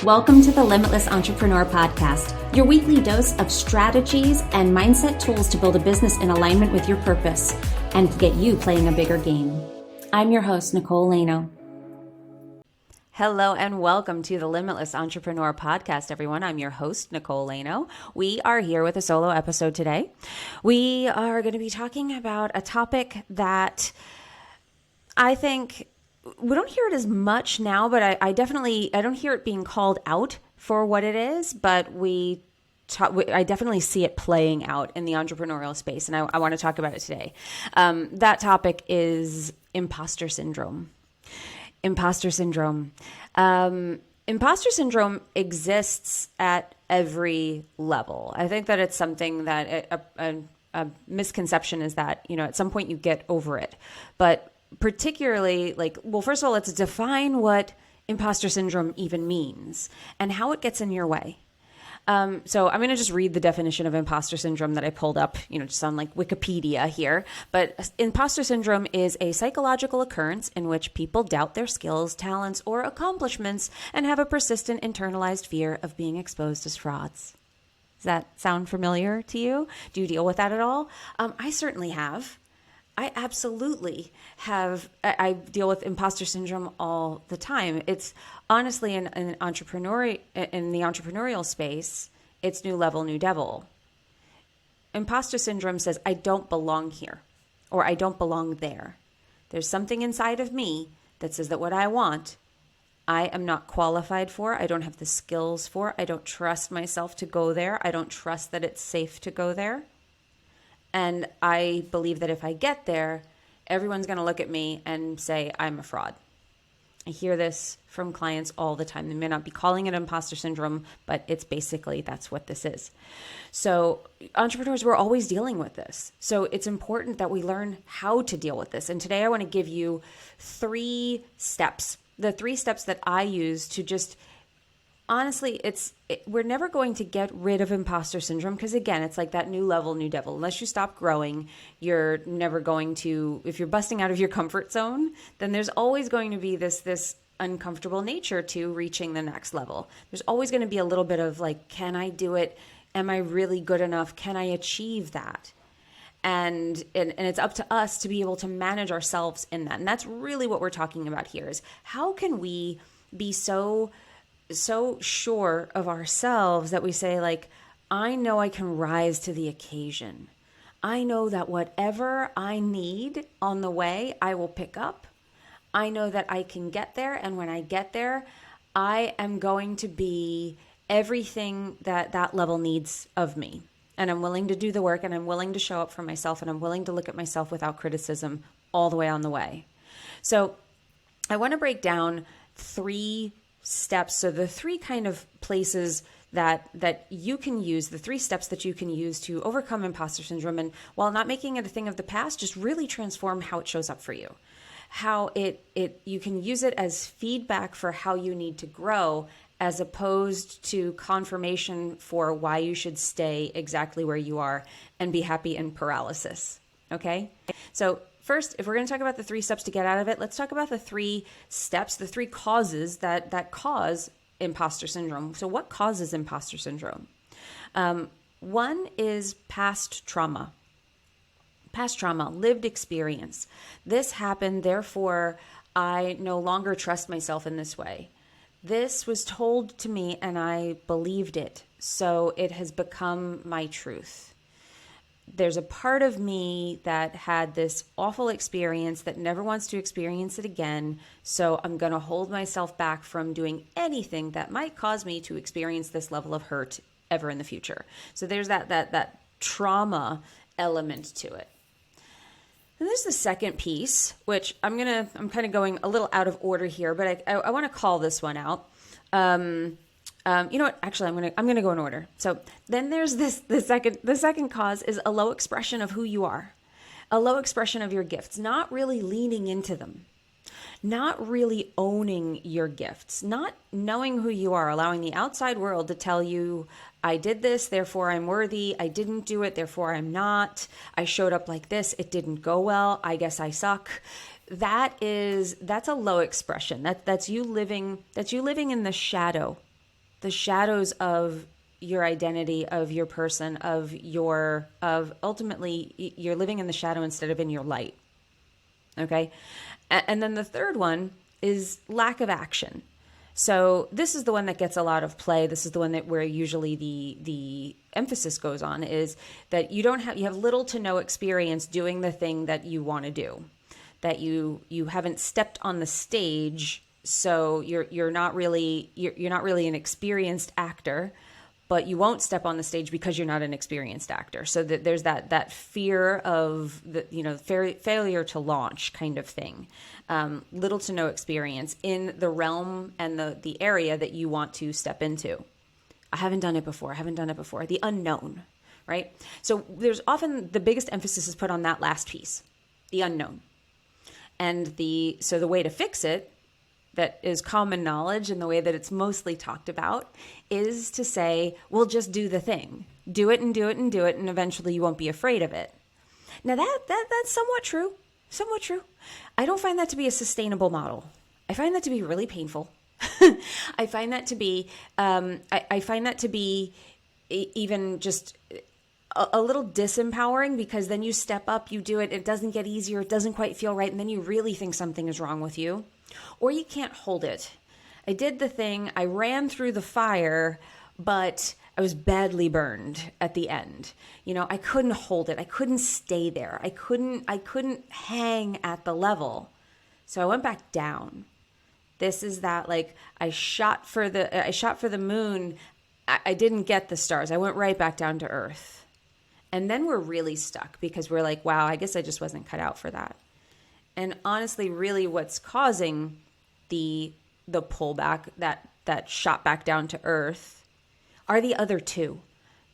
Welcome to the Limitless Entrepreneur Podcast, your weekly dose of strategies and mindset tools to build a business in alignment with your purpose and get you playing a bigger game. I'm your host, Nicole Lano. Hello and welcome to the Limitless Entrepreneur Podcast, everyone. I'm your host, Nicole Lano. We are here with a solo episode today. We are going to be talking about a topic that I think we don't hear it as much now, but I don't hear it being called out for what it is, but I definitely see it playing out in the entrepreneurial space, and I want to talk about it today. That topic is imposter syndrome. Imposter syndrome. Imposter syndrome exists at every level. I think that it's something that a misconception is that, at some point you get over it, but particularly first of all, let's define what imposter syndrome even means and how it gets in your way. So I'm going to just read the definition of imposter syndrome that I pulled up, just on Wikipedia here. But imposter syndrome is a psychological occurrence in which people doubt their skills, talents, or accomplishments and have a persistent internalized fear of being exposed as frauds. Does that sound familiar to you? Do you deal with that at all? I certainly have. I absolutely have. I deal with imposter syndrome all the time. It's honestly in the entrepreneurial space, it's new level, new devil. Imposter syndrome says, I don't belong here, or I don't belong there. There's something inside of me that says that what I want, I am not qualified for. I don't have the skills for. I don't trust myself to go there. I don't trust that it's safe to go there. And I believe that if I get there, everyone's going to look at me and say, I'm a fraud. I hear this from clients all the time. They may not be calling it imposter syndrome, but it's basically, that's what this is. So entrepreneurs, we're always dealing with this. So it's important that we learn how to deal with this. And today I want to give you 3 steps, the 3 steps that I use to just honestly, we're never going to get rid of imposter syndrome because, again, it's like that new level, new devil. Unless you stop growing, you're never going to, if you're busting out of your comfort zone, then there's always going to be this uncomfortable nature to reaching the next level. There's always going to be a little bit of can I do it? Am I really good enough? Can I achieve that? And it's up to us to be able to manage ourselves in that. And that's really what we're talking about here is how can we be so sure of ourselves that we say I know I can rise to the occasion. I know that whatever I need on the way, I will pick up. I know that I can get there. And when I get there, I am going to be everything that level needs of me. And I'm willing to do the work and I'm willing to show up for myself and I'm willing to look at myself without criticism all the way on the way. So I want to break down 3 steps. So the 3 kind of places that you can use, the 3 steps that you can use to overcome imposter syndrome. And while not making it a thing of the past, just really transform how it shows up for you. How you can use it as feedback for how you need to grow as opposed to confirmation for why you should stay exactly where you are and be happy in paralysis. Okay? So first, if we're going to talk about the 3 steps to get out of it, let's talk about the 3 steps, the 3 causes that cause imposter syndrome. So what causes imposter syndrome? One is past trauma. Past trauma, lived experience. This happened, therefore, I no longer trust myself in this way. This was told to me and I believed it, so it has become my truth. There's a part of me that had this awful experience that never wants to experience it again. So I'm going to hold myself back from doing anything that might cause me to experience this level of hurt ever in the future. So there's that trauma element to it. And there's the second piece, which I'm kind of going a little out of order here, but I want to call this one out. You know what? Actually, I'm gonna go in order. So then there's the second cause is a low expression of who you are, a low expression of your gifts, not really leaning into them, not really owning your gifts, not knowing who you are, allowing the outside world to tell you, I did this, therefore I'm worthy. I didn't do it, therefore I'm not. I showed up like this. It didn't go well. I guess I suck. that's a low expression. That's you living in the shadows of your identity, of your person, of ultimately you're living in the shadow instead of in your light. Okay. And then the third one is lack of action. So this is the one that gets a lot of play. This is the one where usually the emphasis goes on, is that you have little to no experience doing the thing that you want to do, that you haven't stepped on the stage. So you're not really an experienced actor, but you won't step on the stage because you're not an experienced actor. So that there's that fear of the failure to launch kind of thing. Little to no experience in the realm and the area that you want to step into. I haven't done it before. The unknown, right? So there's often the biggest emphasis is put on that last piece, the unknown. And so the way to fix it, that is common knowledge and the way that it's mostly talked about, is to say, well, just do the thing. Do it and do it and do it, and eventually you won't be afraid of it. Now that's somewhat true. I don't find that to be a sustainable model. I find that to be really painful. I find that to be even just a little disempowering, because then you step up, you do it, it doesn't get easier, it doesn't quite feel right, and then you really think something is wrong with you. Or you can't hold it. I did the thing, I ran through the fire, but I was badly burned at the end. I couldn't hold it. I couldn't stay there. I couldn't hang at the level. So I went back down. This is that, like, I shot for the moon. I didn't get the stars. I went right back down to earth. And then we're really stuck because we're like, wow, I guess I just wasn't cut out for that. And honestly, really what's causing the pullback, that shot back down to earth, are the other two,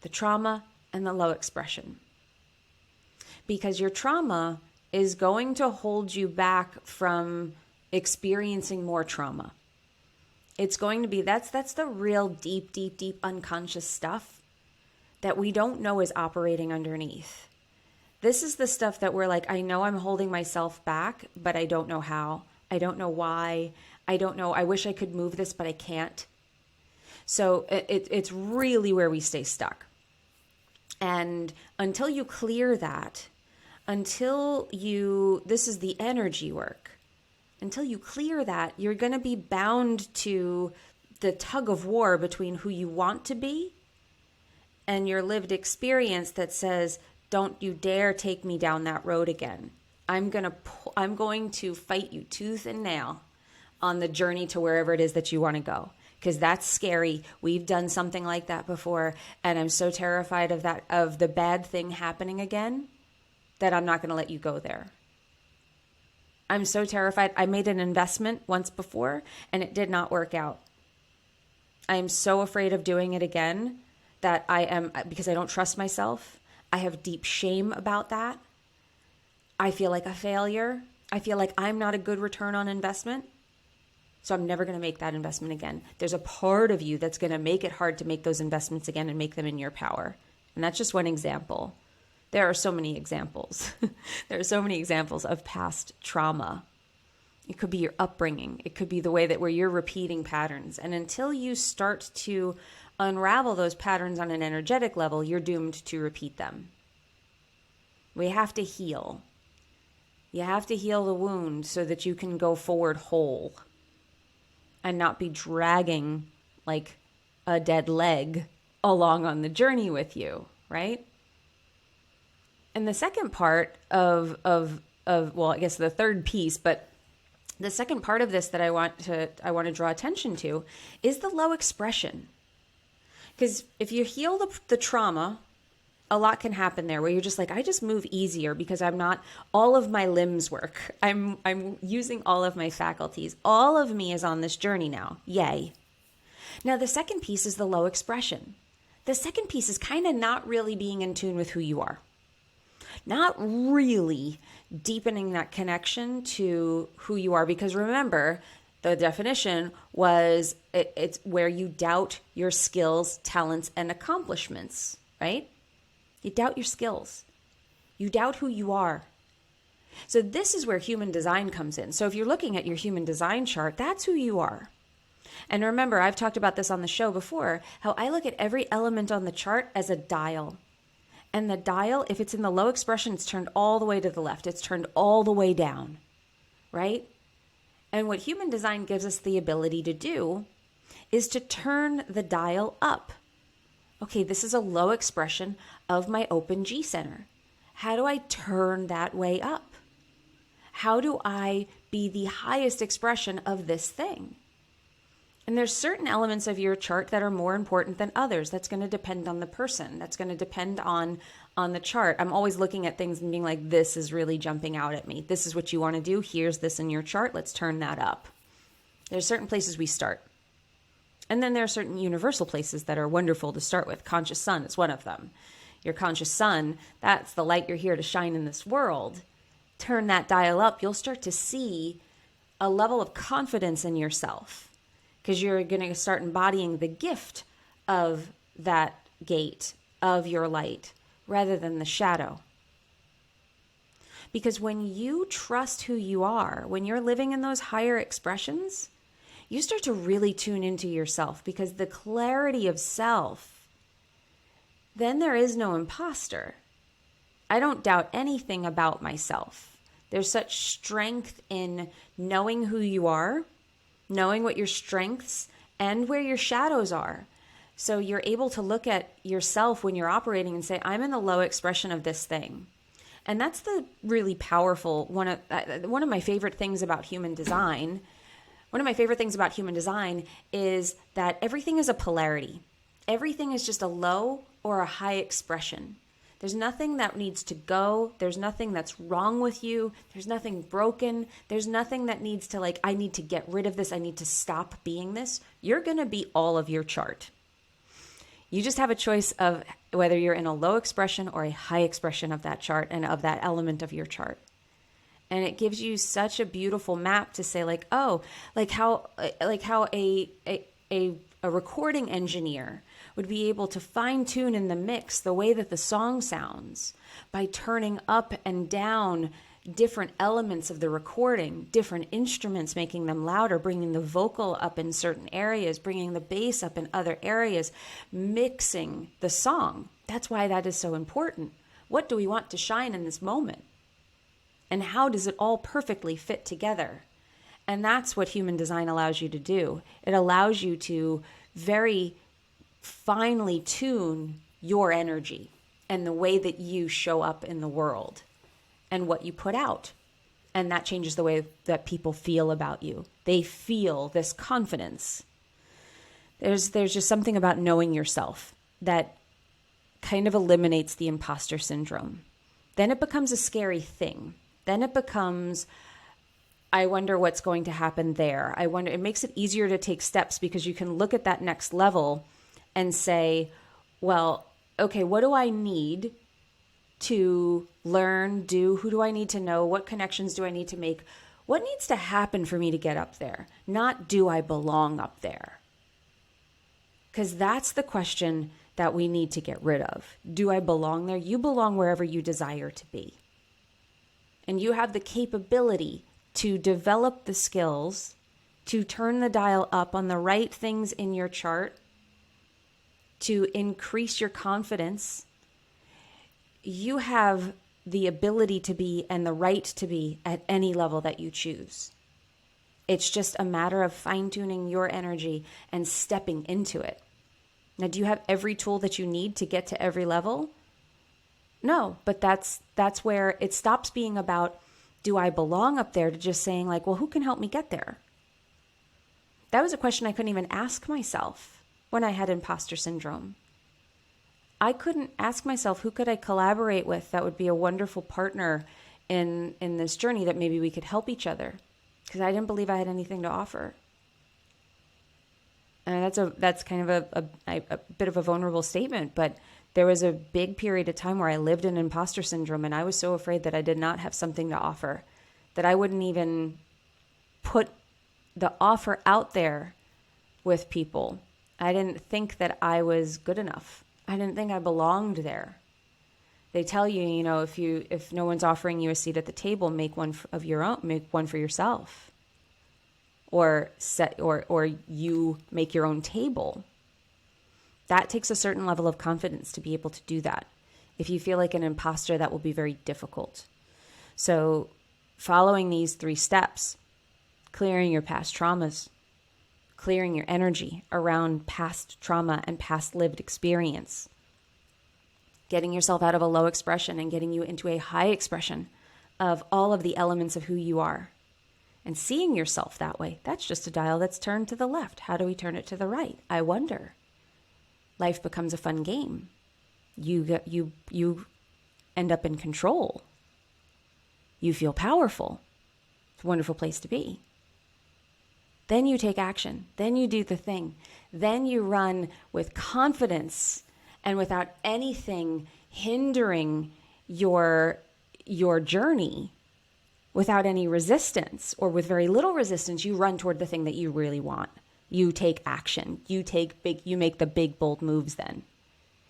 the trauma and the low expression. Because your trauma is going to hold you back from experiencing more trauma. It's going to be, that's the real deep unconscious stuff that we don't know is operating underneath. This is the stuff that we're like, I know I'm holding myself back, but I don't know how. I don't know why. I don't know. I wish I could move this, but I can't. So it's really where we stay stuck. And until you clear that, this is the energy work. Until you clear that, you're going to be bound to the tug of war between who you want to be and your lived experience that says, don't you dare take me down that road again. I'm going to fight you tooth and nail on the journey to wherever it is that you want to go. Because that's scary. We've done something like that before. And I'm so terrified of the bad thing happening again, that I'm not going to let you go there. I'm so terrified. I made an investment once before and it did not work out. I am so afraid of doing it again that because I don't trust myself. I have deep shame about that. I feel like a failure. I feel like I'm not a good return on investment. So I'm never going to make that investment again. There's a part of you that's going to make it hard to make those investments again and make them in your power. And that's just one example. There are so many examples. There are so many examples of past trauma. It could be your upbringing. It could be the way where you're repeating patterns. And until you start to unravel those patterns on an energetic level, you're doomed to repeat them. We have to heal. You have to heal the wound so that you can go forward whole and not be dragging like a dead leg along on the journey with you, right? And the second part of well, I guess the third piece, but the second part of this that I want to draw attention to is the low expression. Because if you heal the trauma, a lot can happen there where you're just like, I just move easier because all of my limbs work. I'm using all of my faculties. All of me is on this journey now. Yay. Now, the second piece is the low expression. The second piece is kind of not really being in tune with who you are. Not really deepening that connection to who you are. Because remember, the definition was it's where you doubt your skills, talents, and accomplishments, right? You doubt your skills. You doubt who you are. So this is where human design comes in. So if you're looking at your human design chart, that's who you are. And remember, I've talked about this on the show before, how I look at every element on the chart as a dial. And the dial, if it's in the low expression, it's turned all the way to the left. It's turned all the way down, right? And what human design gives us the ability to do is to turn the dial up. Okay, this is a low expression of my open G center. How do I turn that way up? How do I be the highest expression of this thing? And there's certain elements of your chart that are more important than others. That's going to depend on the person. That's going to depend on the chart. I'm always looking at things and being like, this is really jumping out at me. This is what you want to do. Here's this in your chart. Let's turn that up. There's certain places we start. And then there are certain universal places that are wonderful to start with. Conscious sun is one of them. Your conscious sun, that's the light you're here to shine in this world. Turn that dial up. You'll start to see a level of confidence in yourself, because you're going to start embodying the gift of that gate of your light rather than the shadow. Because when you trust who you are, when you're living in those higher expressions, you start to really tune into yourself, because the clarity of self, then there is no imposter. I don't doubt anything about myself. There's such strength in knowing who you are, knowing what your strengths and where your shadows are. So you're able to look at yourself when you're operating and say, I'm in the low expression of this thing. And that's the really powerful, one of my favorite things about human design. One of my favorite things about human design is that everything is a polarity. Everything is just a low or a high expression. There's nothing that needs to go. There's nothing that's wrong with you. There's nothing broken. There's nothing that needs to I need to get rid of this. I need to stop being this. You're going to be all of your chart. You just have a choice of whether you're in a low expression or a high expression of that chart and of that element of your chart. And it gives you such a beautiful map to say how a recording engineer would be able to fine tune in the mix the way that the song sounds by turning up and down different elements of the recording, different instruments, making them louder, bringing the vocal up in certain areas, bringing the bass up in other areas, mixing the song. That's why that is so important. What do we want to shine in this moment? And how does it all perfectly fit together? And that's what human design allows you to do. It allows you to very finely tune your energy and the way that you show up in the world and what you put out. And that changes the way that people feel about you. They feel this confidence. There's just something about knowing yourself that kind of eliminates the imposter syndrome. Then it becomes a scary thing. Then it becomes, I wonder what's going to happen there. I wonder, it makes it easier to take steps because you can look at that next level and say, well, okay, what do I need to learn, do? Who do I need to know? What connections do I need to make? What needs to happen for me to get up there? Not, do I belong up there? Because that's the question that we need to get rid of. Do I belong there? You belong wherever you desire to be. And you have the capability to develop the skills to turn the dial up on the right things in your chart, to increase your confidence. You have the ability to be and the right to be at any level that you choose. It's just a matter of fine-tuning your energy and stepping into it. Now, do you have every tool that you need to get to every level? No, but that's where it stops being about, do I belong up there, to just saying well, who can help me get there? That was a question I couldn't even ask myself when I had imposter syndrome. I couldn't ask myself, who could I collaborate with that would be a wonderful partner in this journey that maybe we could help each other, because I didn't believe I had anything to offer. And that's kind of a bit of a vulnerable statement, but there was a big period of time where I lived in imposter syndrome, and I was so afraid that I did not have something to offer, that I wouldn't even put the offer out there with people. I didn't think that I was good enough. I didn't think I belonged there. They tell you, if no one's offering you a seat at the table, make one of your own, make one for yourself, or you make your own table. That takes a certain level of confidence to be able to do that. If you feel like an imposter, that will be very difficult. So following these 3 steps, clearing your past traumas, clearing your energy around past trauma and past lived experience, getting yourself out of a low expression and getting you into a high expression of all of the elements of who you are, and seeing yourself that way. That's just a dial that's turned to the left. How do we turn it to the right? I wonder. Life becomes a fun game. You end up in control. You feel powerful. It's a wonderful place to be. Then you take action. Then you do the thing. Then you run with confidence and without anything hindering your journey, without any resistance, or with very little resistance, you run toward the thing that you really want. You take action. You make the big, bold moves then,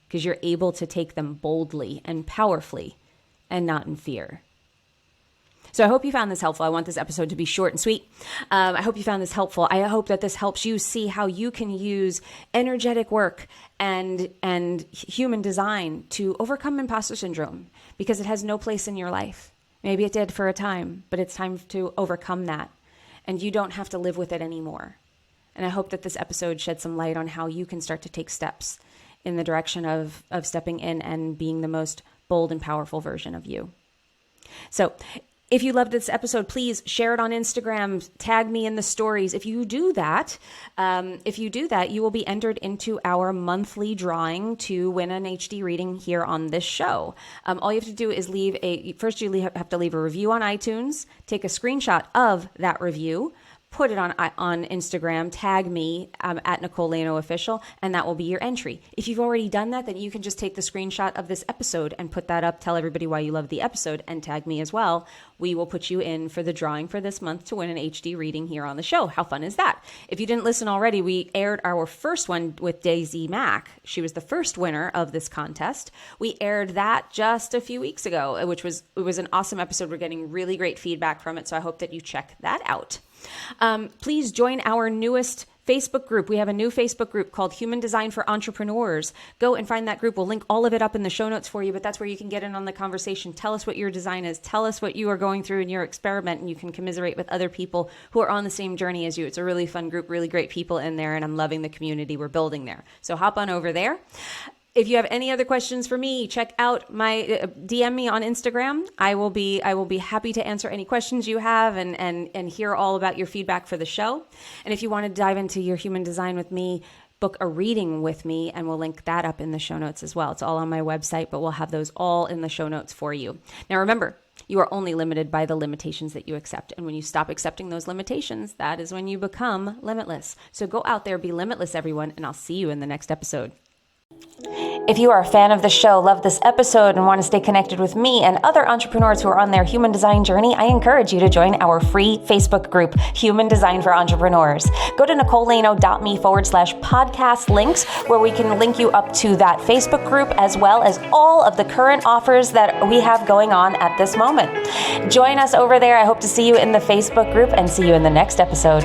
because you're able to take them boldly and powerfully and not in fear. So I hope you found this helpful. I want this episode to be short and sweet. I hope you found this helpful. I hope that this helps you see how you can use energetic work and human design to overcome imposter syndrome, because it has no place in your life. Maybe it did for a time, but it's time to overcome that, and you don't have to live with it anymore. And I hope that this episode shed some light on how you can start to take steps in the direction of stepping in and being the most bold and powerful version of you. So if you loved this episode, please share it on Instagram, tag me in the stories. If you do that, you will be entered into our monthly drawing to win an HD reading here on this show. All you have to do is have to leave a review on iTunes, take a screenshot of that review, put it on Instagram, tag me at Nicole Lano Official, and that will be your entry. If you've already done that, then you can just take the screenshot of this episode and put that up, tell everybody why you love the episode, and tag me as well. We will put you in for the drawing for this month to win an HD reading here on the show. How fun is that? If you didn't listen already, we aired our first one with Daisy Mack. She was the first winner of this contest. We aired that just a few weeks ago, it was an awesome episode. We're getting really great feedback from it, so I hope that you check that out. Please join our newest Facebook group. We have a new Facebook group called Human Design for Entrepreneurs. Go and find that group. We'll link all of it up in the show notes for you, but that's where you can get in on the conversation. Tell us what your design is. Tell us what you are going through in your experiment, and you can commiserate with other people who are on the same journey as you. It's a really fun group, really great people in there, and I'm loving the community we're building there. So hop on over there. If you have any other questions for me, check out my DM me on Instagram. I will be happy to answer any questions you have and hear all about your feedback for the show. And if you want to dive into your human design with me, book a reading with me, and we'll link that up in the show notes as well. It's all on my website, but we'll have those all in the show notes for you. Now remember, you are only limited by the limitations that you accept. And when you stop accepting those limitations, that is when you become limitless. So go out there, be limitless, everyone, and I'll see you in the next episode. If you are a fan of the show, love this episode, and want to stay connected with me and other entrepreneurs who are on their human design journey, I encourage you to join our free Facebook group, Human Design for Entrepreneurs. Go to NicoleLano.me/podcast links, where we can link you up to that Facebook group, as well as all of the current offers that we have going on at this moment. Join us over there. I hope to see you in the Facebook group and see you in the next episode.